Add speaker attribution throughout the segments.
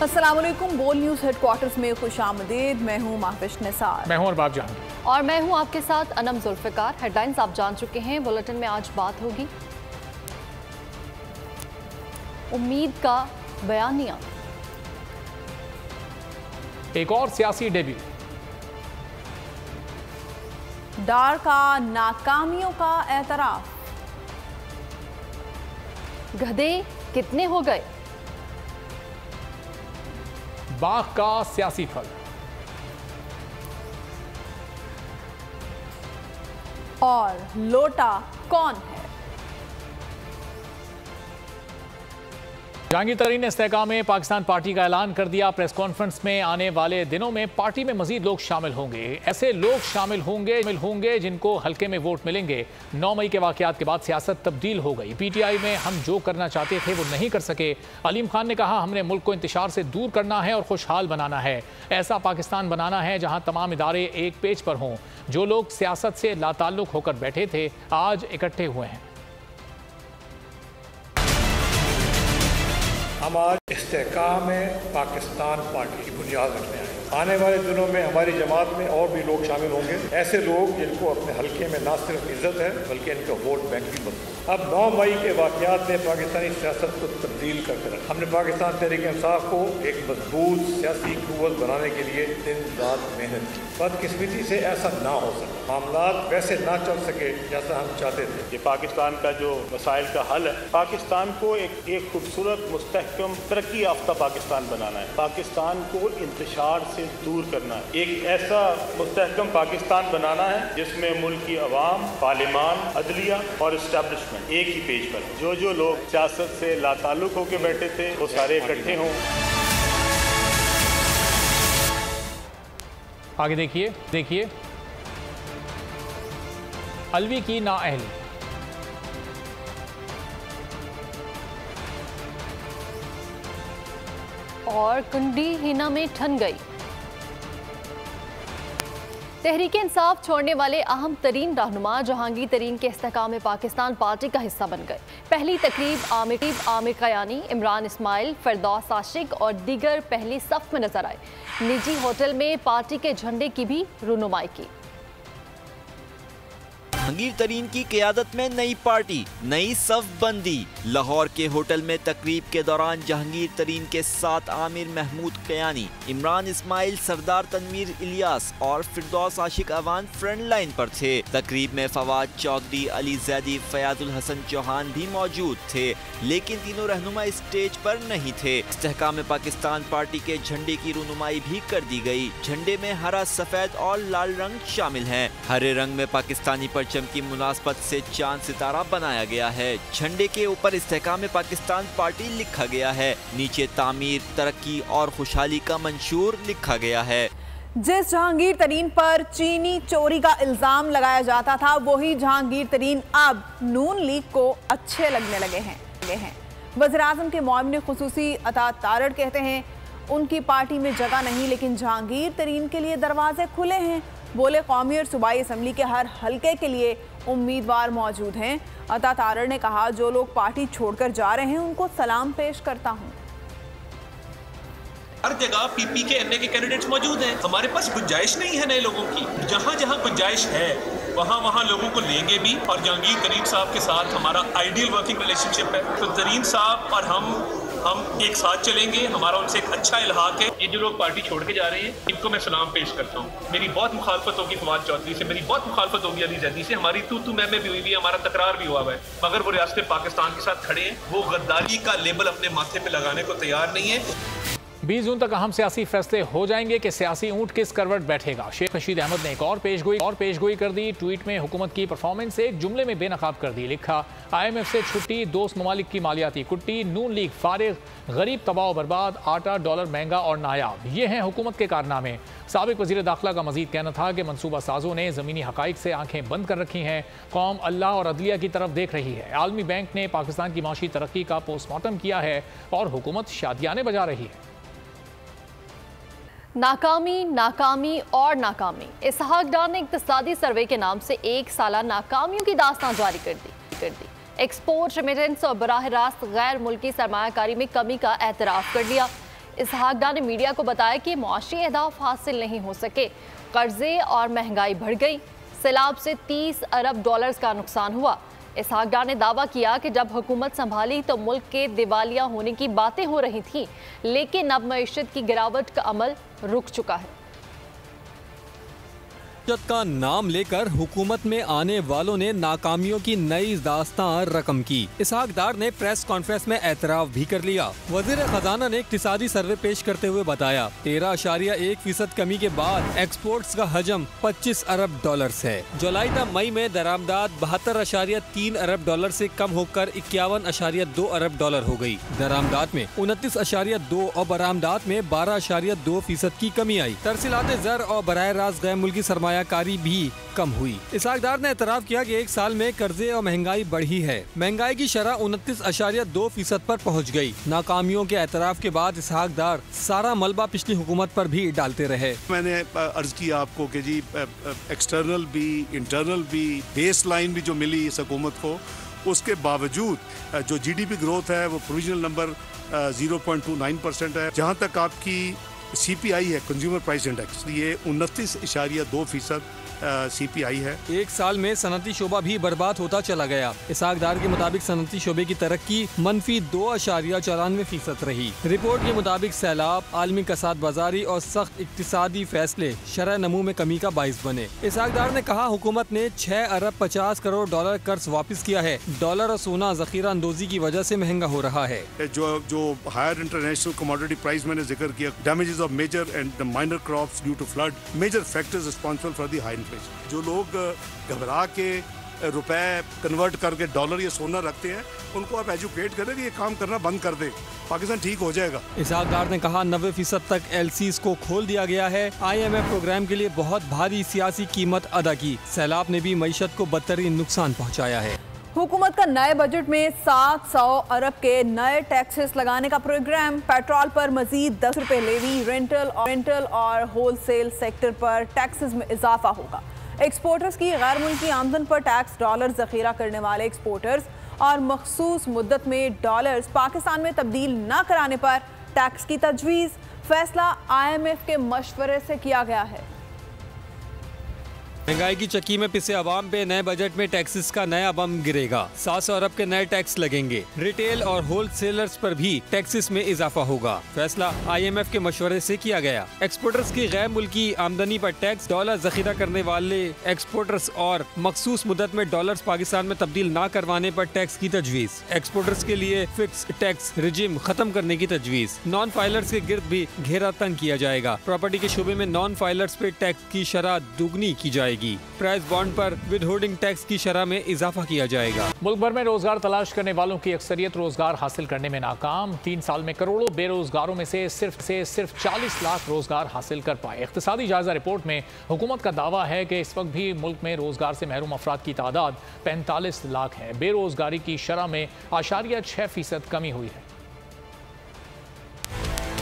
Speaker 1: अस्सलाम वालेकुम। बोल न्यूज़ हेडक्वार्टर्स में खुशामदीद। मैं हूँ महविश निसार।
Speaker 2: मैं हूँ अरबाब जान
Speaker 3: और मैं हूँ आपके साथ अनम जुल्फ़िकार। हेडलाइंस आप जान चुके हैं। बुलेटिन में आज बात होगी उम्मीद का बयानिया,
Speaker 2: एक और सियासी डेब्यू,
Speaker 1: डार का नाकामियों का एतराफ,
Speaker 3: गधे कितने हो गए,
Speaker 2: बाघ का सियासी फल
Speaker 1: और लोटा कौन है।
Speaker 2: जहांगीर तरीन ने इस्तेहकाम में पाकिस्तान पार्टी का ऐलान कर दिया। प्रेस कॉन्फ्रेंस में आने वाले दिनों में पार्टी में मजीद लोग शामिल होंगे। ऐसे लोग शामिल होंगे जिनको हल्के में वोट मिलेंगे। 9 मई के वाकयात के बाद सियासत तब्दील हो गई। PTI में हम जो करना चाहते थे वो नहीं कर सके। अलीम खान ने कहा, हमने मुल्क को इंतशार से दूर करना है और खुशहाल बनाना है। ऐसा पाकिस्तान बनाना है जहां तमाम इदारे एक पेज पर हों। जो लोग सियासत से लाताल्लुक होकर बैठे थे आज इकट्ठे हुए हैं।
Speaker 4: हम आज इस्तेहकाम में पाकिस्तान पार्टी की बुनियाद रखने आए। आने वाले दिनों में हमारी जमात में और भी लोग शामिल होंगे, ऐसे लोग जिनको अपने हल्के में न सिर्फ इज्जत है बल्कि इनका वोट बैंक भी मजबूत। अब 9 मई के वाकयात ने पाकिस्तानी सियासत को तब्दील करके रखा। हमने पाकिस्तान तहरीक इंसाफ को एक मजबूत सियासी कुव्वत बनाने के लिए दिन रात मेहनत की। बदकिस्मती से ऐसा ना हो सके, मामलात वैसे ना चल सके जैसा हम चाहते थे।
Speaker 5: ये पाकिस्तान का जो मसाइल का हल है, पाकिस्तान को एक खूबसूरत मुस्तहकम तरक्की याफ्ता पाकिस्तान बनाना है। पाकिस्तान को इंतशार से दूर करना है। एक ऐसा मुस्तहकम पाकिस्तान बनाना है जिसमें मुल्क की अवाम, पार्लिमान, अदलिया और इस्टेब्लिशमेंट एक ही पेज पर। जो लोग सियासत से लाताल्लुक होकर बैठे थे वो सारे इकट्ठे हों।
Speaker 2: आगे देखिए अलवी की नाअहली,
Speaker 3: और कुंडी हिना में ठन गई। तहरीक इंसाफ छोड़ने वाले अहम तरीन रहनुमा जहांगीर तरीन के इस्तेहकाम पाकिस्तान पार्टी का हिस्सा बन गए। पहली तकरीब आमिर कयानी, इमरान इस्माइल, फिरदौस आशिक और दीगर पहली सफ में नजर आए। निजी होटल में पार्टी के झंडे की भी रुनुमाई की।
Speaker 6: जहांगीर तरीन की क़यादत में नई पार्टी, नई सफ बंदी। लाहौर के होटल में तकरीब के दौरान जहांगीर तरीन के साथ आमिर महमूद कयानी, इमरान इस्माइल, सरदार तनवीर इलियास और फिरदौस आशिक अवान फ्रंट लाइन पर थे। तकरीब में फवाद चौधरी, अली जैदी, फयाजुल हसन चौहान भी मौजूद थे, लेकिन तीनों रहनुमा स्टेज पर नहीं थे। इस्तेहकाम पाकिस्तान पार्टी के झंडे की रुनुमाई भी कर दी गई। झंडे में हरा, सफेद और लाल रंग शामिल हैं। हरे रंग में पाकिस्तानी परचम की मुनासबत से चांद सितारा बनाया गया है। झंडे के ऊपर इस्तेहकाम पाकिस्तान पार्टी लिखा गया है। नीचे तामीर, तरक्की और खुशहाली का मंशूर लिखा गया है।
Speaker 1: जिस जहांगीर तरीन पर चीनी चोरी का इल्जाम लगाया जाता था, वही जहांगीर तरीन अब नून लीग को अच्छे लगने लगे हैं। वज़ीर-ए-आज़म के मुआविन खुसूसी अता तारड़ कहते हैं उनकी पार्टी में जगह नहीं, लेकिन जहांगीर तरीन के लिए दरवाजे खुले हैं। बोले, कौमी और सूबाई असम्बली के हर हल्के के लिए उम्मीदवार मौजूद हैं। अता तारड़ ने कहा, जो लोग पार्टी छोड़कर जा रहे हैं उनको सलाम पेश करता हूं।
Speaker 7: हर जगह PP के NA के कैंडिडेट्स मौजूद हैं। हमारे पास गुंजाइश नहीं है नए लोगों की। जहाँ जहाँ गुंजाइश है वहाँ लोगों को लेंगे भी। और जहांगीर तरीन साहब के साथ हमारा आइडियल वर्किंग रिलेशनशिप है। तो तरीन साहब और हम एक साथ चलेंगे। हमारा उनसे एक अच्छा इल्हाक है। ये जो लोग पार्टी छोड़ के जा रहे हैं इनको मैं सलाम पेश करता हूँ। मेरी बहुत मुखालफत होगी फवाद चौधरी से, मेरी बहुत मुखालफत होगी अली जैदी से। हमारी तू मैं भी हुई है, हमारा तकरार भी हुआ है, मगर वो रियासत पाकिस्तान के साथ खड़े हैं। वो गद्दारी का लेबल अपने माथे पे लगाने को तैयार नहीं है।
Speaker 2: 20 जून तक अहम सियासी फैसले हो जाएंगे कि सियासी ऊंट किस करवट बैठेगा। शेख रशीद अहमद ने एक और पेशगोई कर दी। ट्वीट में हुकूमत की परफॉर्मेंस एक जुमले में बेनकाब कर दी। लिखा, IMF से छुट्टी, दोस्त ममालिक की मालियाती कुट्टी, नून लीग फारिग, गरीब तबाह बर्बाद, आटा डॉलर महंगा और नायाब। ये हैं हुकूमत के कारनामे। साबिक वज़ीर दाखिला का मजीद कहना था कि मनसूबा साजों ने ज़मीनी हक़ाइक़ से आंखें बंद कर रखी हैं। कौम अल्लाह और अदलिया की तरफ देख रही है। आलमी बैंक ने पाकिस्तान की माशी तरक्की का पोस्टमार्टम किया है और हुकूमत शादियाने बजा रही है।
Speaker 3: नाकामी, नाकामी और नाकामी। इसहाक डार ने इक्तिसादी सर्वे के नाम से एक साला नाकामियों की दास्तान जारी कर दी। एक्सपोर्ट, रेमिटेंस और बराह रास्त गैर मुल्की सरमायाकारी में कमी का एतराफ़ कर लिया। इसहाक डार ने मीडिया को बताया कि मुआशी अहदाफ हासिल नहीं हो सके, कर्जे और महंगाई बढ़ गई, सैलाब से 30 अरब डॉलर्स का नुकसान हुआ। इसहाक डार ने दावा किया कि जब हुकूमत संभाली तो मुल्क के दिवालिया होने की बातें हो रही थी, लेकिन अब मईशत की गिरावट का अमल रुक चुका है।
Speaker 8: का नाम लेकर हुकूमत में आने वालों ने नाकामियों की नई दास्तान रकम की। इसहाक डार ने प्रेस कॉन्फ्रेंस में एतराफ भी कर लिया। वजीर खजाना ने इक्तिसादी सर्वे पेश करते हुए बताया 13.1% कमी के बाद एक्सपोर्ट्स का हजम 25 अरब डॉलर्स है। जुलाई तक मई में दरामदाद 72.3 अरब डॉलर से कम होकर 51.2 अरब डॉलर हो गई। दरामदाद में 29.2 और बरामदात में 12.2% की कमी आई। तरसीलात ज़र और बराह रास्त गैर मुल्की सरमायाकारी भी कम हुई। इसहाक डार ने एतराफ किया कि एक साल में कर्जे और महंगाई बढ़ी है। महंगाई की शरह 29.2% पर पहुंच गई। नाकामियों के एतराफ के बाद इसहाक डार सारा मलबा पिछली हुकूमत पर भी डालते रहे।
Speaker 9: मैंने अर्ज किया आपको कि जी एक्सटर्नल भी इंटरनल भी बेस लाइन भी जो मिली इस हुकूमत को, उसके बावजूद जो GDP ग्रोथ है वो प्रोविजनल नंबर 0.29% है। जहाँ तक आपकी CPI है, कंज्यूमर प्राइस इंडेक्स, ये 29.2% CPI है।
Speaker 8: एक साल में सनती शोबा भी बर्बाद होता चला गया। इसहाक डार के मुताबिक सनती शोबे की तरक्की -2.94% रही। रिपोर्ट के मुताबिक सैलाब, आलमी कसाद बाजारी और सख्त इक्तिसादी फैसले शरह नमू में कमी का बाइस बने। इसहाक डार ने कहा हुकूमत ने 6 अरब 50 करोड़ डॉलर कर्ज वापस किया है। डॉलर और सोना जखीरा अंदोजी की वजह से महंगा हो रहा है।
Speaker 9: जो हायर इंटरनेशनल कमोडिटी प्राइस मैंने जिक्र किया, damages of major and minor crops due to flood, major factors responsible for the high inflation. जो लोग घबरा के रुपए कन्वर्ट करके डॉलर या सोना रखते हैं, उनको आप एजुकेट करें कि ये काम करना बंद कर दे, पाकिस्तान ठीक हो जाएगा।
Speaker 8: इसहाक डार ने कहा 90% तक LCs को खोल दिया गया है। IMF प्रोग्राम के लिए बहुत भारी सियासी कीमत अदा की। सैलाब ने भी मईशत को बदतरीन नुकसान पहुँचाया है।
Speaker 1: हुकूमत का नए बजट में 700 अरब के नए टैक्सेस लगाने का प्रोग्राम। पेट्रोल पर मजीद 10 रुपए लेवी, रेंटल और होलसेल सेक्टर पर टैक्सेस में इजाफा होगा। एक्सपोर्टर्स की गैर मुल्की आमदन पर टैक्स, डॉलर जखीरा करने वाले एक्सपोर्टर्स और मखसूस मुद्दत में डॉलर्स पाकिस्तान में तब्दील न कराने पर टैक्स की तजवीज़। फैसला IMF के मशवरे से किया गया है।
Speaker 8: महंगाई की चक्की में पिसे अवाम पे नए बजट में टैक्सेस का नया बम गिरेगा। 700 अरब के नए टैक्स लगेंगे। रिटेल और होलसेलर्स पर भी टैक्सेस में इजाफा होगा। फैसला IMF के मशवरे से किया गया। एक्सपोर्टर्स की गैर मुल्की आमदनी पर टैक्स, डॉलर जखीरा करने वाले एक्सपोर्टर्स और मखसूस मुद्दत में डॉलर्स पाकिस्तान में तब्दील न करवाने पर टैक्स की तजवीज़। एक्सपोर्टर्स के लिए फिक्स टैक्स रिजिम खत्म करने की तजवीज़। नॉन फाइलर्स के गिर्द भी घेरा तंग किया जाएगा। प्रॉपर्टी के शोबे में नॉन फाइलर्स पे टैक्स की शरह दुगनी की जाएगी। प्राइस बॉन्ड पर विदहोल्डिंग टैक्स की शरह में इजाफा किया जाएगा।
Speaker 2: मुल्क भर में रोजगार तलाश करने वालों की अक्सरियत रोजगार हासिल करने में नाकाम। 3 साल में करोड़ों बेरोजगारों में से सिर्फ 40 लाख रोजगार हासिल कर पाए। इख्तिसादी जायजा रिपोर्ट में हुकूमत का दावा है कि इस वक्त भी मुल्क में रोजगार से महरूम अफराद की तादाद 45 लाख है। बेरोजगारी की शरह में 0.6% कमी हुई है।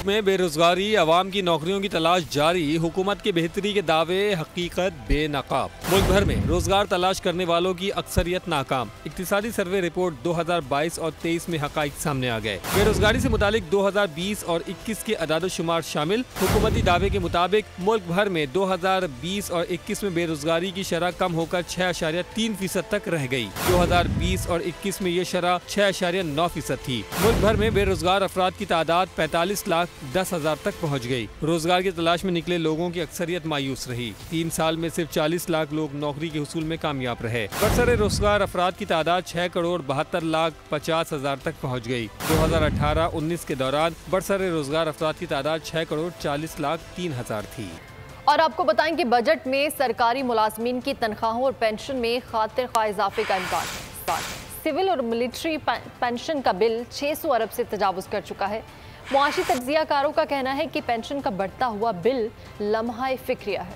Speaker 8: में बेरोजगारी, अवाम की नौकरियों की तलाश जारी, हुकूमत के बेहतरी के दावे हकीकत बेनकाब। मुल्क भर में रोजगार तलाश करने वालों की अक्सरियत नाकाम। इक्तिसादी सर्वे रिपोर्ट 2022 और 23 में हकाइक सामने आ गए। बेरोजगारी से मुतालिक 2020 और 21 के अदाद-ओ-शुमार शामिल। हुकूमती दावे के मुताबिक मुल्क भर में 2020 और 21 में बेरोजगारी की शरह कम होकर 6.3% तक रह गई। 2020 और 21 में ये शरह 6.9% थी। मुल्क भर में बेरोजगार अफराद की तादाद 45,10,000 तक पहुँच गई। रोजगार की तलाश में निकले लोगों की अक्सरियत मायूस रही। 3 साल में सिर्फ 40 लाख लोग नौकरी के हुसूल में कामयाब रहे। बरसरे रोजगार अफराद की तादाद 6,72,50,000 तक पहुँच गई। 2018-19 के दौरान बरसरे रोजगार अफराद की तादाद 6,40,03,000 थी।
Speaker 3: और आपको बताएं कि बजट में सरकारी मुलाजमीन की तनख्वाहों और पेंशन में खातिर खा इजाफे का इम्कान है। सिविल और मिलिट्री पेंशन का बिल 600 अरब से तजावुज कर चुका है। मुआशी तज्जियाकारों का कहना है कि पेंशन का बढ़ता हुआ बिल लम्हा फिक्रिया है।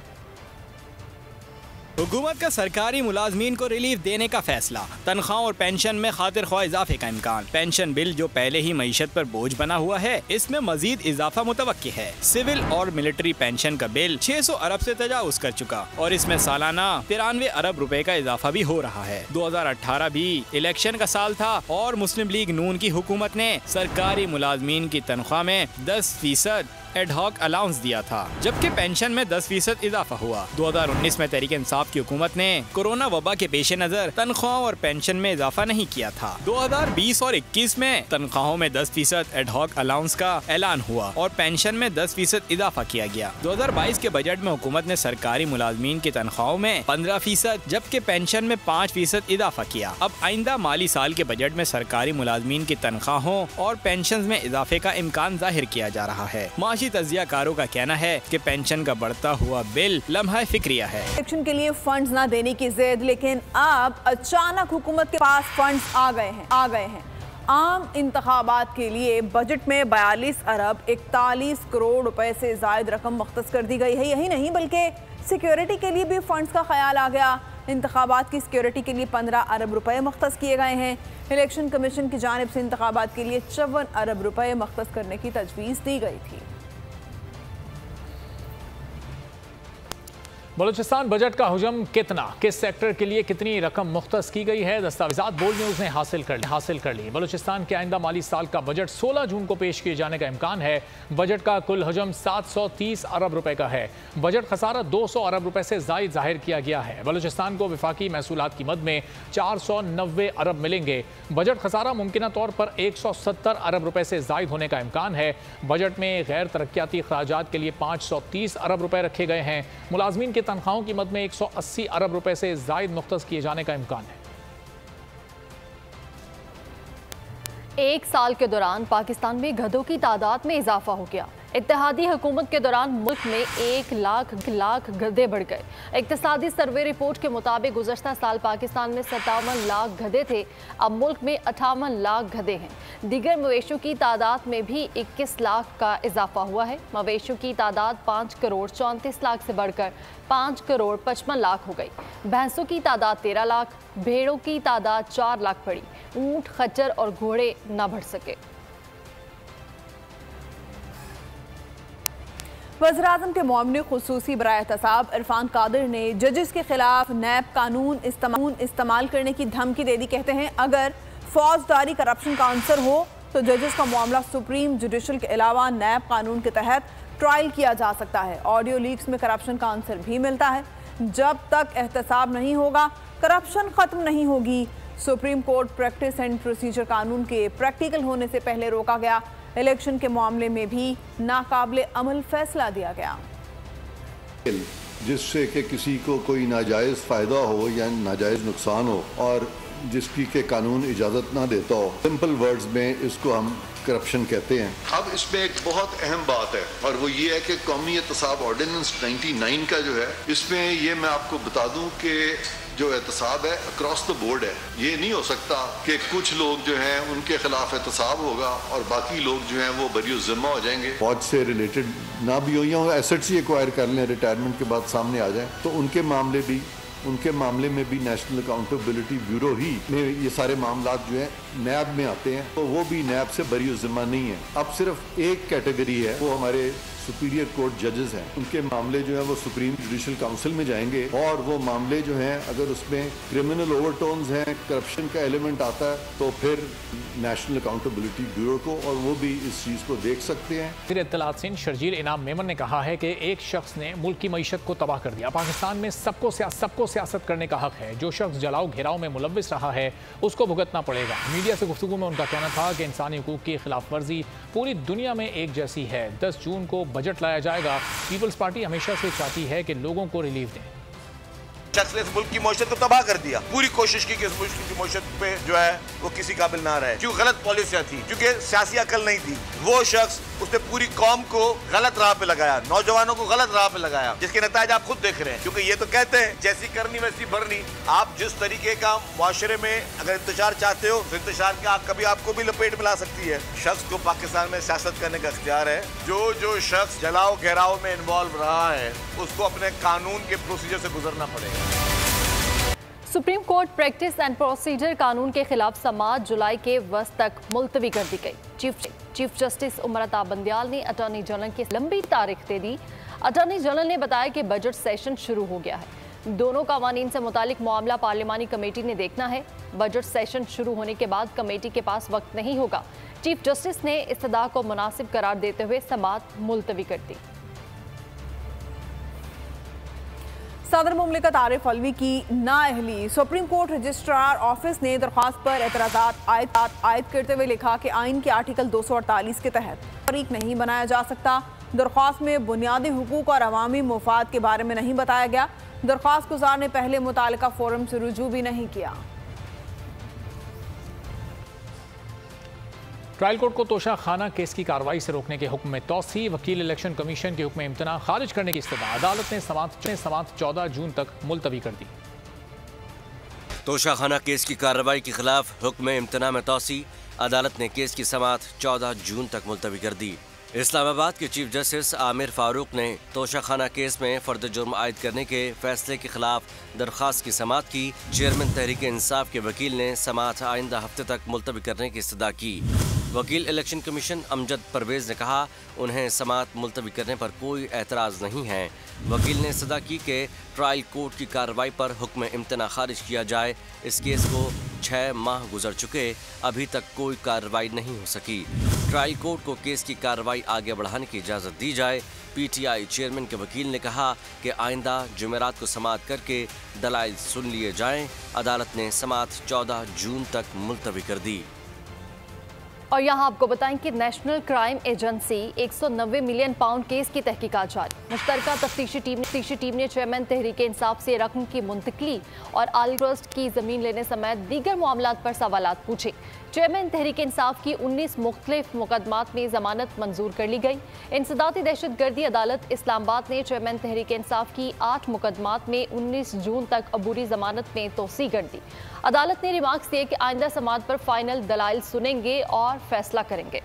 Speaker 10: हुकूमत का सरकारी मुलाजमीन को रिलीफ देने का फैसला, तनख्वाह और पेंशन में खातिर ख्वाह इजाफे का इम्कान। पेंशन बिल जो पहले ही मईशत पर बोझ बना हुआ है, इसमें मजीद इजाफा मुतवक्की है। सिविल और मिलिट्री पेंशन का बिल 600 अरब से तजावुज कर चुका और इसमें सालाना 93 अरब रुपए का इजाफा भी हो रहा है। 2018 भी इलेक्शन का साल था और मुस्लिम लीग नून की हुकूमत ने सरकारी मुलाजमीन की तनख्वाह में 10% एडहॉक अलाउंस दिया था, जबकि पेंशन में 10% इजाफा हुआ। 2019 में तहरीक इंसाफ की हुकूमत ने कोरोना वबा के पेश नजर तनख्वाह और पेंशन में इजाफा नहीं किया था। 2020 और 21 में तनख्वाहों में 10% एडहॉक अलाउंस का ऐलान हुआ और पेंशन में 10% इजाफा किया गया। 2022 के बजट में हुकूमत ने सरकारी मुलाजमीन की तनख्वाहों में 15%, जबकि पेंशन में 5% इजाफा किया। अब आइंदा माली साल के बजट में सरकारी मुलाजमीन की तनख्वाहों और पेंशन में इजाफे का इम्कान जाहिर किया जा रहा है। तजियाकारों का कहना है कि पेंशन का बढ़ता हुआ बिल लम्हा फिक्रिया है।
Speaker 1: इलेक्शन के लिए फंड्स ना देने की जिद, लेकिन अब अचानक हुकूमत के पास फंड्स आ गए हैं। आम इंतखाबात के लिए बजट में 42 अरब 41 करोड़ रुपए से जायद रकम मुख्तस कर दी गई है। यही नहीं बल्कि सिक्योरिटी के लिए भी फंड्स का ख्याल आ गया। इंतखाबात की सिक्योरिटी के लिए 15 अरब रुपए मुख्तस किए गए हैं। इलेक्शन कमीशन की जानिब से इंतखाबात के लिए 54 अरब रुपए मुख्तस करने की तजवीज़ दी गई थी।
Speaker 2: बलूचिस्तान बजट का हुजम कितना, किस सेक्टर के लिए कितनी रकम मुख्तस की गई है, दस्तावेजात बोल्ड न्यूज़ ने हासिल कर ली। बलूचिस्तान के आइंदा माली साल का बजट 16 जून को पेश किए जाने का इम्कान है। बजट का कुल हुजम 730 अरब रुपए का है। बजट खसारा 200 अरब रुपए से जायद जाहिर किया गया है। बलूचिस्तान को वफाकी महसूलात की मद में 490 अरब मिलेंगे। बजट खसारा मुमकिन तौर पर 170 अरब रुपए से जायद होने का इम्कान है। बजट में गैर तरक्याती खराजात के लिए 530 अरब रुपए रखे गए हैं। मुलाजमीन के तनख्वाहों की मद में 180 अरब रुपए से जायद मुख्तस किए जाने का इम्कान है।
Speaker 3: एक साल के दौरान पाकिस्तान में गधों की तादाद में इजाफा हो गया। इत्तेहादी हुकूमत के दौरान मुल्क में 1 लाख गधे बढ़ गए। इक्तिसादी सर्वे रिपोर्ट के मुताबिक गुज़श्ता साल पाकिस्तान में 57 लाख गधे थे, अब मुल्क में 58 लाख गधे हैं। दीगर मवेशियों की तादाद में भी 21 लाख का इजाफा हुआ है। मवेशियों की तादाद 5 करोड़ 34 लाख से बढ़कर 5 करोड़ 55 लाख हो गई। भैंसों की तादाद 13 लाख, भेड़ों की तादाद 4 लाख बढ़ी। ऊँट, खच्चर और घोड़े न बढ़ सके।
Speaker 1: वज़ीर-ए-आज़म के मुआविन खुसूसी बराए एहतसाब इरफान कादिर ने जजेस के खिलाफ नैब कानून इस्तेमाल करने की धमकी दे दी। कहते हैं अगर फौजदारी करप्शन का आंसर हो तो जजेस का मामला सुप्रीम जुडिशल के अलावा नैब कानून के तहत ट्रायल किया जा सकता है। ऑडियो लीक्स में करप्शन का आंसर भी मिलता है। जब तक एहतसाब नहीं होगा करप्शन खत्म नहीं होगी। Supreme court practice and procedure कानून के प्रैक्टिकल होने से पहले रोका गया। इलेक्शन के मामले में भी नाकाबिले अमल फैसला दिया गया,
Speaker 11: जिससे कि किसी को कोई नाजायज़ फ़ायदा हो या नाजायज़ नुकसान हो और जिसकी के कानून इजाज़त ना देता हो। सिंपल वर्ड्स में इसको हम करप्शन कहते हैं। अब इसमें एक बहुत अहम बात है और वो ये है कि कौमी एहतसाब ऑर्डिनेंस 99 का जो है, इसमें ये मैं आपको बता दूं कि जो एहतसाब है अक्रॉस द बोर्ड है। ये नहीं हो सकता कि कुछ लोग जो हैं उनके खिलाफ एहतसाब होगा और बाकी लोग जो हैं वो बरी ज़िम्मा हो जाएंगे। फौज से रिलेटेड ना भी हो या एसेट्स ही एक्वायर कर लें, रिटायरमेंट के बाद सामने आ जाए, तो उनके मामले में भी नेशनल अकाउंटेबिलिटी ब्यूरो ही में ये सारे मामला जो है नैब में आते हैं, तो वो भी नैब से बरी ज़िम्मा नहीं है। अब सिर्फ एक कैटेगरी है, वो हमारे सुपीरियर कोर्ट जजेस हैं। उनके मामले जो है वो सुप्रीम जुडिशल काउंसिल में जाएंगे और वो मामले जो हैं अगर उसमें क्रिमिनल ओवरटोन्स हैं, करप्शन का एलिमेंट आता है, तो फिर नेशनल अकाउंटेबिलिटी ब्यूरो को और वो भी इस चीज़ को देख सकते हैं।
Speaker 2: वज़ीर इत्तलात सिंध शर्जील इनाम मेमन ने कहा है कि एक शख्स ने मुल्क की मईशत को तबाह कर दिया। पाकिस्तान में सबको सियासत करने का हक है। जो शख्स जलाओ घेराव में मुलव्विस रहा है उसको भुगतना पड़ेगा। मीडिया से गुफ्तगू में उनका कहना था कि इंसानी हुकूक की खिलाफ वर्जी पूरी दुनिया में एक जैसी है। 10 जून को बजट लाया जाएगा। पीपल्स पार्टी हमेशा से चाहती है कि लोगों को रिलीफ दें।
Speaker 12: शख्स ने इस मुल्क की मईशत को तबाह कर दिया। पूरी कोशिश की कि इस मुल्क की मईशत पे जो है वो किसी काबिल ना रहे, क्योंकि गलत पॉलिसियां थी, क्योंकि सियासी अकल नहीं थी। वो शख्स उसने पूरी कौम को गलत राह पे लगाया, नौजवानों को गलत राह पे लगाया, जिसके नतीजे आप खुद देख रहे हैं। क्योंकि ये तो कहते हैं जैसी करनी वैसी भरनी। आप जिस तरीके का मुआशरे में अगर इंतशार चाहते हो तो इंतशार की आग कभी आपको भी लपेट में ला सकती है। शख्स को पाकिस्तान में सियासत करने का इख्तियार है। जो शख्स जलाओ घेराव में इन्वॉल्व रहा है उसको अपने कानून के प्रोसीजर से गुजरना पड़ेगा।
Speaker 3: Supreme court practice and procedure कानून के खिलाफ समाअत जुलाई के वस्त तक मुलतवी कर दी गई। चीफ जस्टिस उमरता बंदियाल ने अटॉर्नी जनरल की लंबी तारीख दे दी। अटॉर्नी जनरल ने बताया कि बजट सेशन शुरू हो गया है। दोनों कवानीन से मुतालिक मामला पार्लिमानी कमेटी ने देखना है। बजट सेशन शुरू होने के बाद कमेटी के पास वक्त नहीं होगा। चीफ जस्टिस ने इस्तदा को मुनासिब करार देते हुए समाअत मुलतवी कर दी।
Speaker 1: सदर मुमलिकत आरिफ अलवी की नाअहली। सुप्रीम कोर्ट रजिस्ट्रार ऑफिस ने दरख्वास्त पर एतराज़ात आयद करते हुए लिखा कि आइन के आर्टिकल 248 के तहत फरीक नहीं बनाया जा सकता। दरख्वास्त में बुनियादी हुकूक और अवामी मुफाद के बारे में नहीं बताया गया। दरख्वास्त गुजार ने पहले मुतालिका फोरम से रुजू भी नहीं किया।
Speaker 2: ट्रायल कोर्ट को तोशा खाना केस की कार्रवाई से रोकने के हुक्म में तौसी। वकील इलेक्शन कमीशन के हुक्म इम्तना खारिज करने की इस्तदा अदालत ने समाअत 14 जून तक मुलतवी कर दी।
Speaker 13: तोशा खाना केस की कार्रवाई के खिलाफ हुक्म इम्तना में तौसी। अदालत ने केस की समाअत 14 जून तक मुलतवी कर दी। इस्लामाबाद के चीफ जस्टिस आमिर फारूक ने तोशा खाना केस में फर्द जुर्म आयद करने के फैसले के खिलाफ दरख्वास्त की समाअत की। चेयरमैन तहरीक इंसाफ के वकील ने समाअत आइंदा हफ्ते तक मुलतवी करने की इस्तदा की। वकील इलेक्शन कमीशन अमजद परवेज ने कहा उन्हें समाअत मुलतवी करने पर कोई एतराज़ नहीं है। वकील ने इस्तदा की कि ट्रायल कोर्ट की कार्रवाई पर हुक्म इम्तना खारिज किया जाए। इस केस को 6 माह गुजर चुके, अभी तक कोई कार्रवाई नहीं हो सकी। ट्रायल कोर्ट को केस की कार्रवाई आगे बढ़ाने की इजाज़त दी जाए। PTI चेयरमैन के वकील ने कहा कि आइंदा जुमेरात को समाअत करके दलाइल सुन लिए जाएं। अदालत ने समाअत 14 जून तक मुलतवी कर दी।
Speaker 3: और यहाँ आपको बताएं कि national crime agency 190 million pound case की तहकीकात जारी। मुश्तरका तफ्तीशी टीम ने चेयरमैन तहरीक इंसाफ से रकम की मुंतकली और आली ट्रस्ट की जमीन लेने समेत दीगर मामलात पर सवालात पूछे। चेयरमैन तहरीक इंसाफ की 19 मुख्तलिफ मुकदमात में जमानत मंजूर कर ली गई। इंसदादी दहशतगर्दी अदालत इस्लामाबाद ने चेयरमैन तहरीक इंसाफ की 8 मुकदमात में 19 जून तक अबूरी जमानत में तोसी कर दी। अदालत ने रिमार्क्स दिए कि आइंदा समाअत पर फाइनल दलाइल सुनेंगे और फैसला करेंगे।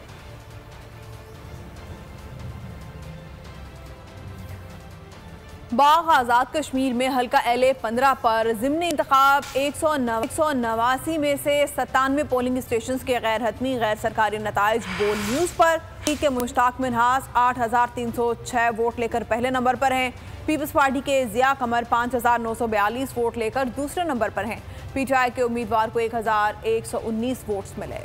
Speaker 1: बाग आज़ाद कश्मीर में हल्का LA 15 पर ज़िम्नी इंतखाब 189 में से 97 पोलिंग स्टेशन के गैर हतमी गैर सरकारी नताइज बोल न्यूज़ पर के मुश्ताक मिनहास 8,306 वोट लेकर पहले नंबर पर हैं। पीपल्स पार्टी के जिया कमर 5,942 वोट लेकर दूसरे नंबर पर हैं। PTI के उम्मीदवार को 1,119 वोट्स मिले।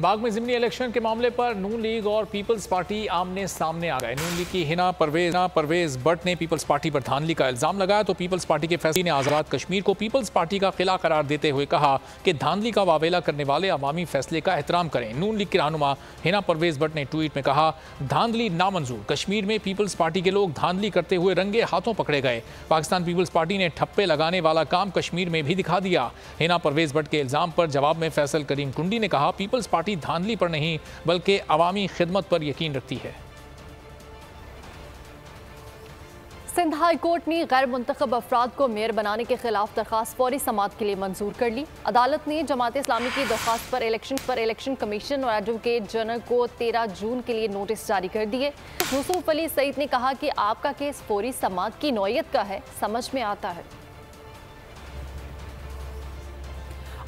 Speaker 2: बाग में ज़िमनी इलेक्शन के मामले पर नून लीग और पीपल्स पार्टी आमने सामने आ गए। नून लीग की हिना परवेज भट्ट ने पीपल्स पार्टी पर धांधली का इल्जाम लगाया तो पीपल्स पार्टी के फैसले ने आज़ाद कश्मीर को पीपल्स पार्टी का खिला करार देते हुए कहा कि धांधली का वावेला करने वाले अवामी फैसले का एहतराम करें। नून लीग की रहनुमा हिना परवेज भट्ट ने ट्वीट में कहा धांधली नामंजूर। कश्मीर में पीपल्स पार्टी के लोग धांधली करते हुए रंगे हाथों पकड़े गए। पाकिस्तान पीपल्स पार्टी ने ठप्पे लगाने वाला काम कश्मीर में भी दिखा दिया। हिना परवेज भट्ट के इल्जाम पर जवाब में फैसल करीम कुंडी ने कहा पीपल्स पार्टी धांधली पर नहीं बल्कि अवामी खिदमत पर यकीन रखती है।
Speaker 3: सिंध हाई कोर्ट ने गैर मुंतखब अफराद को मेयर बनाने के खिलाफ दरखास्त फौरी समाअत के लिए मंजूर कर ली। अदालत ने जमात इस्लामी की दरखास्त पर इलेक्शन कमीशन और एडवोकेट जनरल को 13 जून के लिए नोटिस जारी कर दिए। यूसुफ अली सईद ने कहा कि आपका केस फौरी समाअत की नौयत का है, समझ में आता है।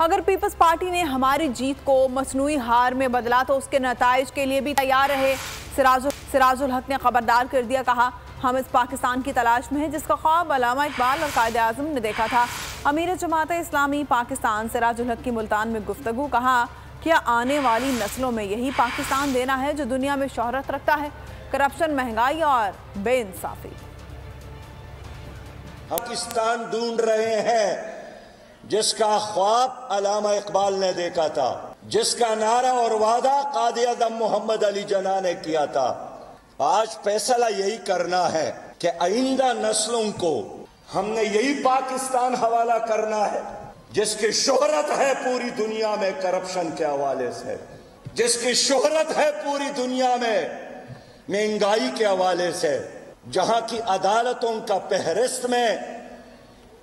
Speaker 1: अगर पीपल्स पार्टी ने हमारी जीत को मसनूई हार में बदला तो उसके नताइज के लिए भी तैयार रहे। सिराजुल हक ने खबरदार कर दिया, कहा हम इस पाकिस्तान की तलाश में हैं जिसका ख्वाब अल्लामा इकबाल और कायदे आज़म ने देखा था। अमीर जमात इस्लामी पाकिस्तान सिराजुल हक की मुल्तान में गुफ्तगू, कहा क्या आने वाली नस्लों में यही पाकिस्तान देना है जो दुनिया में शोहरत रखता है? करप्शन, महंगाई और बेइंसाफी।
Speaker 14: पाकिस्तान ढूंढ रहे हैं जिसका ख्वाब अल्लामा इकबाल ने देखा था, जिसका नारा और वादा कायदे आज़म मोहम्मद अली जिन्ना ने किया था। आज फैसला यही करना है कि आइंदा नस्लों को हमने यही पाकिस्तान हवाला करना है जिसकी शोहरत है पूरी दुनिया में करप्शन के हवाले से, जिसकी शोहरत है पूरी दुनिया में महंगाई के हवाले से, जहां की अदालतों का फहरिस्त में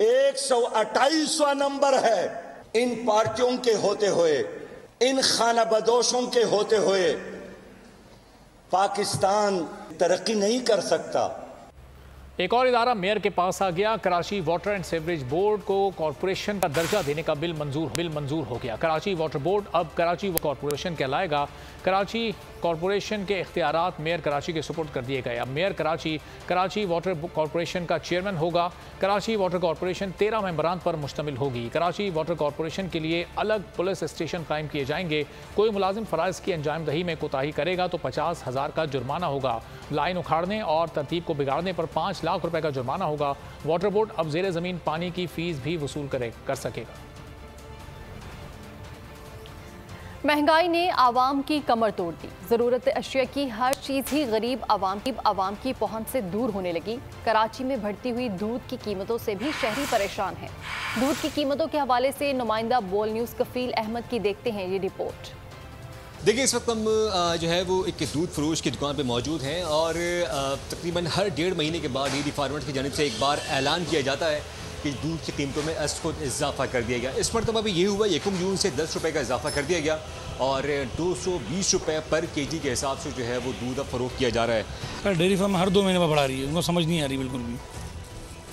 Speaker 14: 128वां नंबर है। इन पार्टियों के होते हुए, इन खानाबदोशों के होते हुए पाकिस्तान तरक्की नहीं कर सकता।
Speaker 2: एक और इदारा मेयर के पास आ गया। Karachi water and sewerage board को कॉरपोरेशन का दर्जा देने का बिल मंजूर हो गया। कराची वाटर बोर्ड अब कराची कॉरपोरेशन कहलाएगा। कराची कॉरपोरेशन के इख्तियारात मेयर कराची के सुपुर्द कर दिए गए। अब मेयर कराची वाटर कॉरपोरेशन का चेयरमैन होगा। कराची वाटर कॉरपोरेशन 13 मेंबरान पर मुश्तमिल होगी। कराची वाटर कॉरपोरेशन के लिए अलग पुलिस स्टेशन कायम किए जाएंगे। कोई मुलाजिम फ़राइज़ की अंजामदही में कोताही करेगा तो 50,000 का जुर्माना होगा। लाइन उखाड़ने और तरतीब को बिगाड़ने पर 5 लाख रुपए का जुर्माना होगा। वाटर बोर्ड अब ज़ेरे ज़मीन पानी की फीस भी वसूल कर सकेगा।
Speaker 3: महंगाई ने आवाम की कमर तोड़ दी। ज़रूरत अशिया की हर चीज़ ही गरीब आवाम की पहुंच से दूर होने लगी। कराची में बढ़ती हुई दूध की कीमतों से भी शहरी परेशान हैं। दूध की कीमतों के हवाले से नुमाइंदा बोल न्यूज़ कफील अहमद की देखते हैं ये रिपोर्ट।
Speaker 8: देखिए, इस वक्त हम जो है वो एक दूध फरोश की दुकान पे मौजूद हैं और तकरीबन हर 1.5 महीने के बाद डेयरी फार्मर्स की जानिब से एक बार ऐलान किया जाता है कि दूध की कीमतों में खुद इजाफा कर दिया गया। इस मरतबा भी ये हुआ 1 जून से 10 रुपये का इजाफा कर दिया गया और 220 रुपये पर केजी के हिसाब से जो है वो दूध अब फरोख्त किया जा रहा है।
Speaker 15: डेयरी फार्म हर 2 महीने में बढ़ा रही है, उनको समझ नहीं आ रही बिल्कुल भी।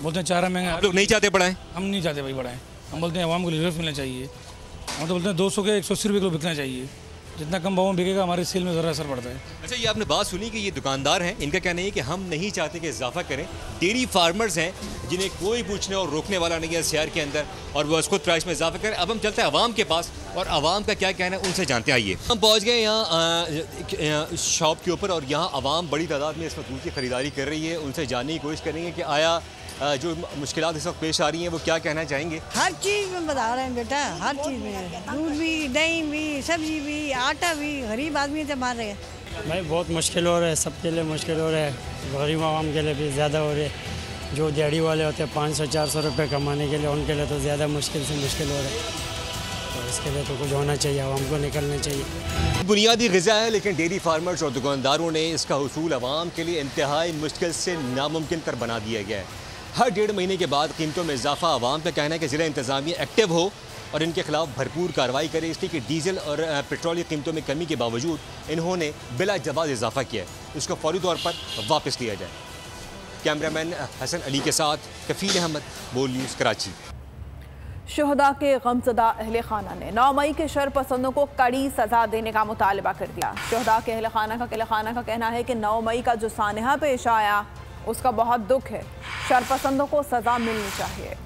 Speaker 15: बोलते हैं चारा महंगा।
Speaker 8: आप लोग नहीं चाहते बढ़ाएं? हम
Speaker 15: नहीं चाहते भाई बढ़ाएं। हम बोलते हैं आवाम को रिलीफ मिलना चाहिए। हम तो बोलते हैं 200 के 180 रुपये किलो बिकना चाहिए। जितना कम भाव में बिकेगा हमारे सेल में ज़रा असर पड़ता है।
Speaker 8: अच्छा, ये आपने बात सुनी कि ये दुकानदार हैं, इनका कहना है कि हम नहीं चाहते कि इजाफा करें। डेयरी फार्मर्स हैं जिन्हें कोई पूछने और रोकने वाला नहीं है शहर के अंदर, और वो उसको प्राइस में इजाफा करें। अब हम चलते हैं आवाम के पास और आवाम का क्या कहना है उनसे जानते आइए। हम पहुँच गए यहाँ शॉप के ऊपर और यहाँ आवाम बड़ी तादाद में इस वक्त दूध की खरीदारी कर रही है। उनसे जानने की कोशिश करेंगे कि आया जो मुश्किलात इस वक्त पेश आ रही हैं वो क्या कहना चाहेंगे।
Speaker 16: हर चीज़ में बता रहे हैं बेटा, हर चीज़ में, दूध भी, दही भी, सब्जी भी, आटा भी, गरीब आदमी से मार रहे हैं
Speaker 17: भाई। बहुत मुश्किल हो रहा है, सबके लिए मुश्किल हो रहा है। गरीब आवाम के लिए भी ज़्यादा हो रहा है। जो दिहाड़ी वाले होते हैं 500-400 रुपये कमाने के लिए, उनके लिए तो ज़्यादा मुश्किल से मुश्किल हो रहा है। तो इसके लिए तो कुछ होना चाहिए, आवाम को निकलना चाहिए।
Speaker 8: बुनियादी ग़िज़ा है, लेकिन डेयरी फार्मर्स और दुकानदारों ने इसका हुसूल आवाम के लिए इंतहाई मुश्किल से नामुमकिन कर बना दिया गया है। हर 1.5 महीने के बाद कीमतों में इजाफा। आवाम का कहना है कि ज़िला इंतज़ामिया एक्टिव हो और इनके खिलाफ भरपूर कार्रवाई करे, इसलिए कि डीजल और पेट्रोल की कीमतों में कमी के बावजूद इन्होंने बिला जवाब इजाफा किया है, इसको फौरी तौर पर वापस लिया जाए। कैमरामैन हसन अली के साथ कफील अहमद, बोल न्यूज़, कराची।
Speaker 1: शहदा के गमज़दा अहले खाना ने 9 मई के शरपसंदों को कड़ी सज़ा देने का मुतालबा कर दिया। शहदा के अहले खाना का कहना है कि 9 मई का जो सानहा पेश आया उसका बहुत दुख है। शरपसंदों को सज़ा मिलनी चाहिए।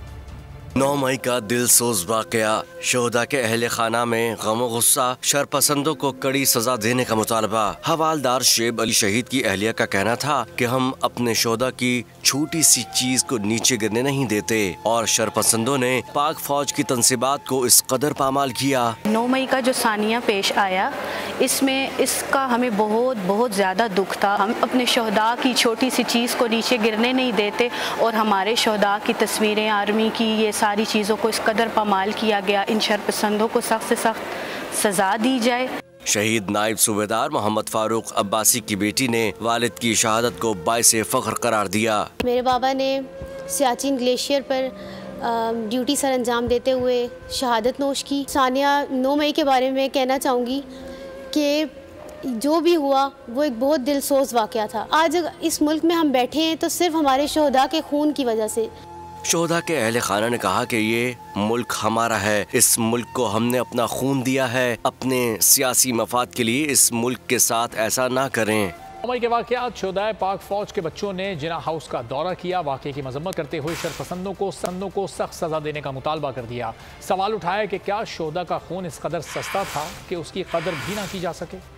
Speaker 13: 9 मई का दिल सोज वाक़या। शोहदा के अहले खाना में गम और गुस्सा, शरपसंदों को कड़ी सजा देने का मुतालबा। हवालदार शेब अली शहीद की अहलिया का कहना था कि हम अपने शोहदा की छोटी सी चीज को नीचे गिरने नहीं देते और शरपसंदों ने पाक फौज की तंसीबात को इस कदर पामाल किया।
Speaker 18: 9 मई का जो सानिया पेश आया, इसका हमें बहुत ज़्यादा दुख था। हम अपने शोहदा की छोटी सी चीज़ को नीचे गिरने नहीं देते और हमारे शोहदा की तस्वीरें, आर्मी की, ये सारी चीज़ों को इस कदर पामाल किया गया। इन शरपसंदों को सख्त से सख्त सज़ा दी जाए।
Speaker 13: शहीद नायब सूबेदार मोहम्मद फारूक अब्बासी की बेटी ने वालिद की शहादत को बाइसे फ़ख्र करार दिया।
Speaker 19: मेरे बाबा ने सियाचिन ग्लेशियर पर ड्यूटी सर अंजाम देते हुए शहादत नोश की। सानिया 9 मई के बारे में कहना चाहूँगी कि जो भी हुआ वो एक बहुत दिलसोज वाक़या था। आज इस मुल्क में हम बैठे हैं तो सिर्फ हमारे शोहदा के खून की वजह से।
Speaker 13: शोहदा के अहले खाना ने कहा कि ये मुल्क हमारा है, इस मुल्क को हमने अपना खून दिया है। अपने सियासी मफाद के लिए इस मुल्क के साथ ऐसा ना करें।
Speaker 2: 9 मई के वाक़यात। शोहदाए पाक फौज के बच्चों ने जिना हाउस का दौरा किया। वाक़े की मजम्मत करते हुए शरपसंदों को सख्त सज़ा देने का मुतालबा कर दिया। सवाल उठाया कि क्या शोहदा का खून इस कदर सस्ता था कि उसकी कदर भी ना की जा सके।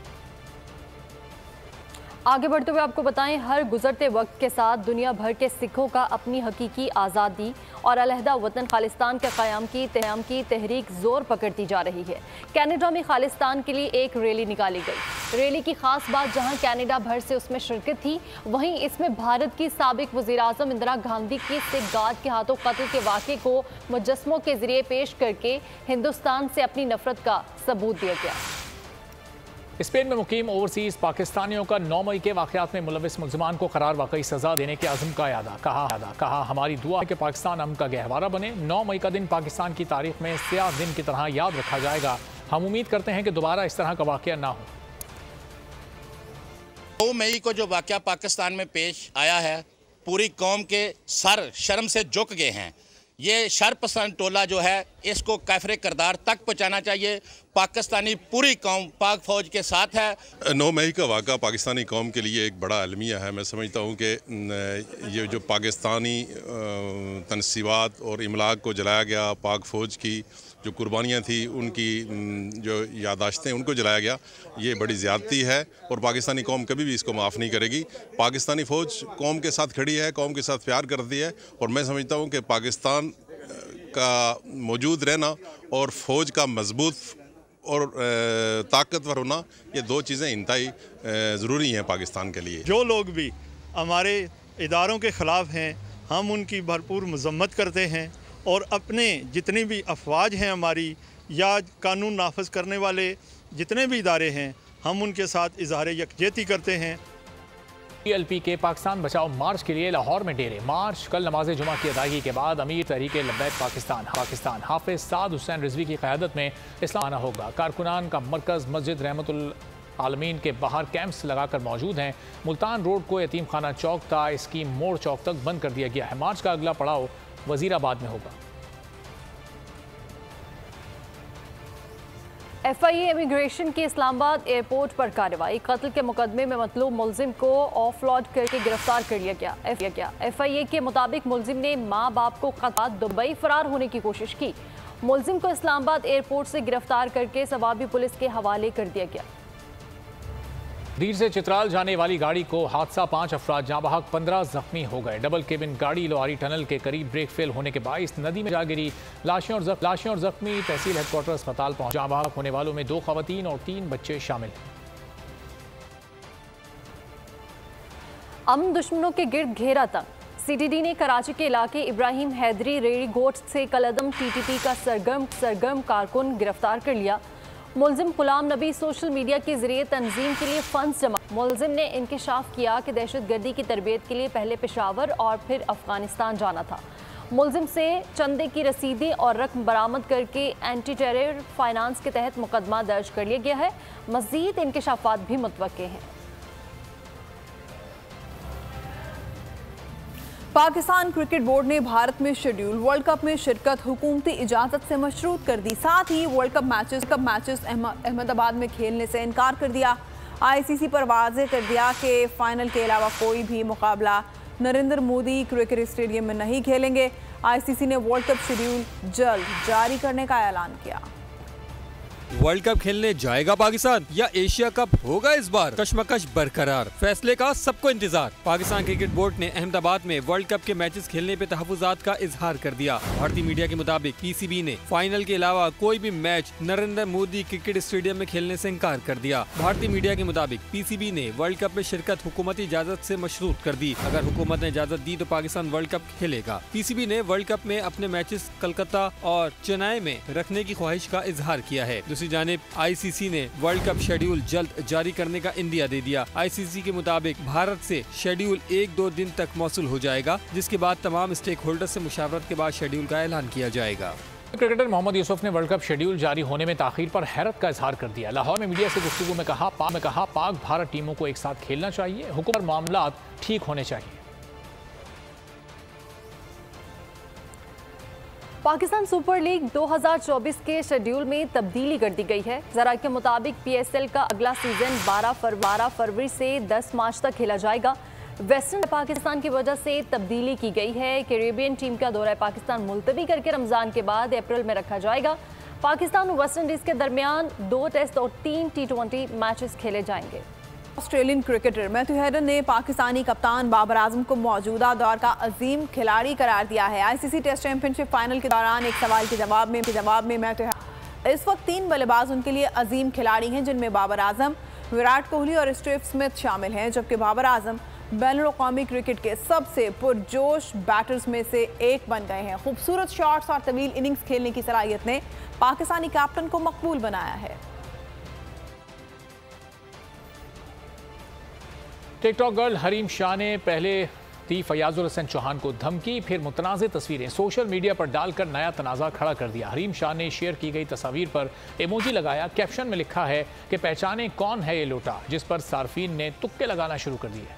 Speaker 3: आगे बढ़ते हुए आपको बताएं, हर गुजरते वक्त के साथ दुनिया भर के सिखों का अपनी हकीकी आज़ादी और अलहदा वतन खालिस्तान के क़याम की तहरीक ज़ोर पकड़ती जा रही है। कनाडा में खालिस्तान के लिए एक रैली निकाली गई। रैली की खास बात जहां कनाडा भर से उसमें शिरकत थी, वहीं इसमें भारत की साबिक वज़ीर-ए-आज़म इंदिरा गांधी की सिख गार्ड के हाथों कत्ल के वाक़े को मुजस्समों के ज़रिए पेश करके हिंदुस्तान से अपनी नफरत का सबूत दिया गया।
Speaker 2: स्पेन में मुकीम ओवरसीज पाकिस्तानियों का 9 मई के वाक़यात में मुलविस मुल्ज़िमान को करार वाकई सज़ा देने के अज़्म का यादा। कहा हमारी दुआ है कि पाकिस्तान अमन का गहवारा बने। 9 मई का दिन पाकिस्तान की तारीख में स्याह दिन की तरह याद रखा जाएगा। हम उम्मीद करते हैं कि दोबारा इस तरह का वाक़या ना हो।
Speaker 20: 9 मई को जो वाक़या पाकिस्तान में पेश आया है पूरी कौम के सर शर्म से झुक गए हैं। ये शरपसंद टोला जो है इसको कैफरे किरदार तक पहुँचाना चाहिए। पाकिस्तानी पूरी कौम पाक फौज के साथ है।
Speaker 21: 9 मई का वाक़ा पाकिस्तानी कौम के लिए एक बड़ा अलमिया है। मैं समझता हूँ कि ये जो पाकिस्तानी तनसीबात और इमलाक को जलाया गया, पाक फ़ौज की जो कुर्बानियाँ थी उनकी जो यादाश्तें उनको जलाया गया, ये बड़ी ज़्यादती है और पाकिस्तानी कौम कभी भी इसको माफ़ नहीं करेगी। पाकिस्तानी फ़ौज कौम के साथ खड़ी है, कौम के साथ प्यार करती है और मैं समझता हूँ कि पाकिस्तान का मौजूद रहना और फ़ौज का मजबूत और ताकतवर होना, ये 2 चीज़ें इंतहाई ज़रूरी हैं पाकिस्तान के लिए।
Speaker 22: जो लोग भी हमारे इदारों के ख़िलाफ़ हैं, हम उनकी भरपूर मज़म्मत करते हैं और अपने जितनी भी अफवाज हैं हमारी या कानून नाफज करने वाले जितने भी इदारे हैं, हम उनके साथ इज़हार यकजहती करते हैं।
Speaker 2: PLP के पाकिस्तान बचाओ मार्च के लिए लाहौर में डेरे मार्च। कल नमाज जुमा की अदायगी के बाद अमीर तहरीक लब्बैक पाकिस्तान हाफिज साद हुसैन रिजवी की क़यादत में इस्लाम आना होगा। कारकुनान का मरकज़ मस्जिद रहमतुल आलमीन के बाहर कैंप्स लगाकर मौजूद हैं। मुल्तान रोड को यतीम खाना चौक था, इसकी मोड़ चौक तक बंद कर दिया गया है। मार्च का अगला पड़ाव वजीराबाद में होगा।
Speaker 3: FIA इमिग्रेशन के इस्लामाबाद एयरपोर्ट पर कार्रवाई। कत्ल के मुकदमे में मतलूब मुलजिम को ऑफलोड करके गिरफ्तार कर लिया गया। FIA के मुताबिक मुलजिम ने माँ बाप को कत्ल दुबई फरार होने की कोशिश की। मुलजिम को इस्लामाबाद एयरपोर्ट से गिरफ्तार करके सवाबी पुलिस के हवाले कर दिया गया।
Speaker 2: दीर से चित्राल जाने वाली गाड़ी को हादसा, 5 अफराद जाँ बहक, 15 जख्मी हो गए। डबल केबिन गाड़ी लोहारी टनल के करीब ब्रेक फेल होने के बाइस नदी में जा गिरी। लाशें और जख्मी तहसील हेडक्वार्टर अस्पताल पहुंचे। जाँ बहक होने वालों में 2 खवातीन और 3 बच्चे शामिल हैं।
Speaker 3: अमन दुश्मनों के गिर्द घेरा तंग। CTD ने कराची के इलाके इब्राहिम हैदरी रेड़ी गोट से कलदम TTP का सरगर्म कारकुन गिरफ्तार कर लिया। मुलजिम गुलाम नबी सोशल मीडिया के जरिए तंजीम के लिए फंड्स जमा। मुलजिम ने इंकशाफ किया कि दहशतगर्दी की तरबियत के लिए पहले पेशावर और फिर अफगानिस्तान जाना था। मुलजिम से चंदे की रसीदें और रकम बरामद करके एंटी टेरर फाइनेंस के तहत मुकदमा दर्ज कर लिया गया है। मज़ीद इंकशाफात भी मुतवक्के हैं।
Speaker 1: पाकिस्तान क्रिकेट बोर्ड ने भारत में शेड्यूल वर्ल्ड कप में शिरकत हुकूमती इजाज़त से मशरूत कर दी। साथ ही वर्ल्ड कप मैचेस अहमदाबाद में खेलने से इनकार कर दिया। ICC पर वाज़ेह कर दिया कि फाइनल के अलावा कोई भी मुकाबला नरेंद्र मोदी क्रिकेट स्टेडियम में नहीं खेलेंगे। ICC ने वर्ल्ड कप शेड्यूल जल्द जारी करने का ऐलान किया।
Speaker 8: वर्ल्ड कप खेलने जाएगा पाकिस्तान या एशिया कप होगा इस बार? कशमकश बरकरार, फैसले का सबको इंतजार। पाकिस्तान क्रिकेट बोर्ड ने अहमदाबाद में वर्ल्ड कप के मैचेस खेलने पे तहफुजात का इजहार कर दिया। भारतीय मीडिया के मुताबिक PCB ने फाइनल के अलावा कोई भी match Narendra Modi cricket stadium में खेलने से इनकार कर दिया। भारतीय मीडिया के मुताबिक PCB ने वर्ल्ड कप में शिरकत हुकूमती इजाजत से मशरूत कर दी। अगर हुकूमत ने इजाजत दी तो पाकिस्तान वर्ल्ड कप खेलेगा। PCB ने वर्ल्ड कप में अपने मैचेस कलकत्ता और चेन्नई में रखने की ख्वाहिश का इजहार किया है। दूसरी जानिब ICC ने वर्ल्ड कप शेड्यूल जल्द जारी करने का इंदिया दे दिया। ICC के मुताबिक भारत से शेड्यूल 1-2 दिन तक मौसूल हो जाएगा, जिसके बाद तमाम स्टेक होल्डर से मुशावरत के बाद शेड्यूल का ऐलान किया जाएगा।
Speaker 2: क्रिकेटर मोहम्मद यूसुफ ने वर्ल्ड कप शेड्यूल जारी होने में ताखीर पर हैरत का इजहार कर दिया। लाहौर में मीडिया से गुफ्तगू में कहा पाक भारत टीमों को एक साथ खेलना चाहिए, हुकूमत मामला ठीक होने चाहिए।
Speaker 3: पाकिस्तान सुपर लीग 2024 के शेड्यूल में तब्दीली कर दी गई है। जरा के मुताबिक PSL का अगला सीजन 12 फरवरी से 10 मार्च तक खेला जाएगा। वेस्टर्न पाकिस्तान की वजह से तब्दीली की गई है। कैरेबियन टीम का दौरा पाकिस्तान मुलतवी करके रमज़ान के बाद अप्रैल में रखा जाएगा। पाकिस्तान और वेस्ट इंडीज़ के दरमियान 2 टेस्ट और 3 T20 मैचेस खेले जाएंगे।
Speaker 1: ऑस्ट्रेलियन क्रिकेटर मैथ्यू हेडन ने पाकिस्तानी कप्तान बाबर आजम को मौजूदा दौर का अजीम खिलाड़ी करार दिया है। ICC टेस्ट चैंपियनशिप फाइनल के दौरान एक सवाल के जवाब में मैथ्यू हेडन इस वक्त 3 बल्लेबाज उनके लिए अजीम खिलाड़ी हैं, जिनमें बाबर आजम, विराट कोहली और स्टीव स्मिथ शामिल हैं। जबकि बाबर आजम बैनुल-अक़वामी क्रिकेट के सबसे पुरजोश बैटर्स में से एक बन गए हैं। खूबसूरत शॉट्स और तवील इनिंग्स खेलने की सलाहियत ने पाकिस्तानी कैप्टन को मकबूल बनाया है।
Speaker 2: टिकटॉक गर्ल हरीम शाह ने पहले दी फयाजुल हसन चौहान को धमकी, फिर मुतनाज़ तस्वीरें सोशल मीडिया पर डालकर नया तनाज़ा खड़ा कर दिया। हरीम शाह ने शेयर की गई तस्वीर पर इमोजी लगाया। कैप्शन में लिखा है कि पहचाने कौन है ये लोटा, जिस पर सार्फिन ने तुक्के लगाना शुरू कर दिए।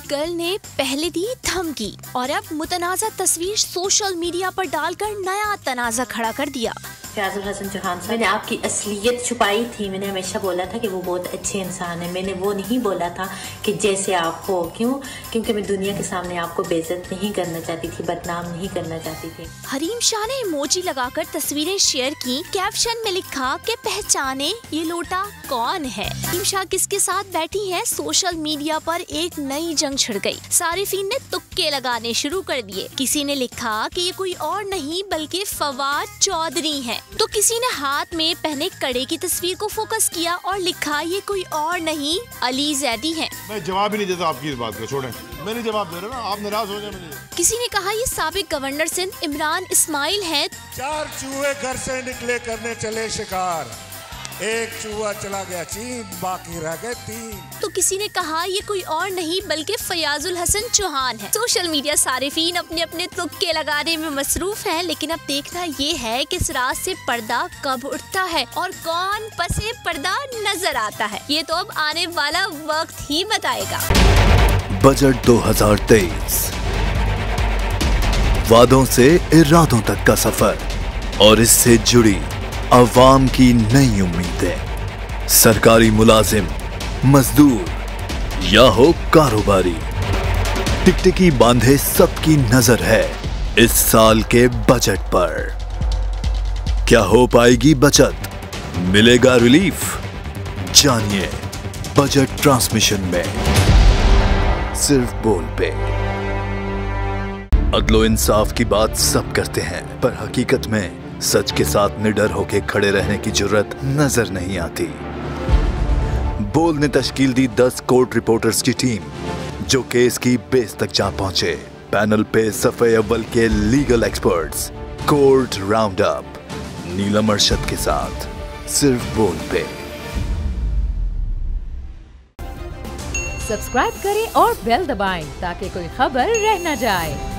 Speaker 4: गर्ल ने पहले दी धमकी और अब मुतनाज़ा तस्वीर सोशल मीडिया पर डालकर नया तनाज़ा खड़ा कर दिया।
Speaker 5: फयाजुल हसन चौहान साहब, मैंने आपकी असलियत छुपाई थी। मैंने हमेशा बोला था कि वो बहुत अच्छे इंसान है। मैंने वो नहीं बोला था कि जैसे आप हो। क्यों? क्योंकि मैं दुनिया के सामने आपको बेइज्जत नहीं करना चाहती थी, बदनाम नहीं करना चाहती थी।
Speaker 4: हरीम शाह ने इमोजी लगाकर तस्वीरें शेयर की। कैप्शन में लिखा कि पहचाने ये लोटा कौन है। हरीम शाह किसके साथ बैठी है, सोशल मीडिया पर एक नई जंग छिड़ गई। सारिफीन ने तुक्के लगाने शुरू कर दिए। किसी ने लिखा कि ये कोई और नहीं बल्कि फवाद चौधरी है, तो किसी ने हाथ में पहने कड़े की तस्वीर को फोकस किया और लिखा ये कोई और नहीं अली जैदी है।
Speaker 23: मैं जवाब ही नहीं देता आपकी इस बात को, छोड़ें, मैं नहीं जवाब दे रहा, आप नाराज हो जाए।
Speaker 4: किसी ने कहा ये साबिक गवर्नर सिंध इमरान इस्माइल है।
Speaker 24: 4 चूहे घर से निकले करने चले शिकार, एक चूहा चला गया चीन, बाकी रह गए 3।
Speaker 4: तो किसी ने कहा ये कोई और नहीं बल्कि फयाजुल हसन चौहान है। सोशल मीडिया सारिफीन अपने अपने तुक्के लगाने में मसरूफ हैं, लेकिन अब देखना ये है कि इस रात से पर्दा कब उठता है और कौन पसे पर्दा नजर आता है। ये तो अब आने वाला वक्त ही बताएगा।
Speaker 25: बजट 2023, वादों से इरादों तक का सफर और इससे जुड़ी अवाम की नई उम्मीदें। सरकारी मुलाजिम, मजदूर या हो कारोबारी, टिकटिकी बांधे सबकी नजर है इस साल के बजट पर। क्या हो पाएगी बचत, मिलेगा रिलीफ? जानिए बजट ट्रांसमिशन में, सिर्फ बोल पे। अदलो इंसाफ की बात सब करते हैं, पर हकीकत में सच के साथ निडर होके खड़े रहने की जुर्रत नजर नहीं आती। बोल ने तश्कील दी 10 कोर्ट रिपोर्टर्स की टीम, जो केस की बेस तक जा पहुंचे। पैनल पे सफे अव्वल के legal experts, court round up, Neelam Arshad के साथ, सिर्फ बोल पे।
Speaker 26: सब्सक्राइब करें और बेल दबाएं ताकि कोई खबर रह न जाए।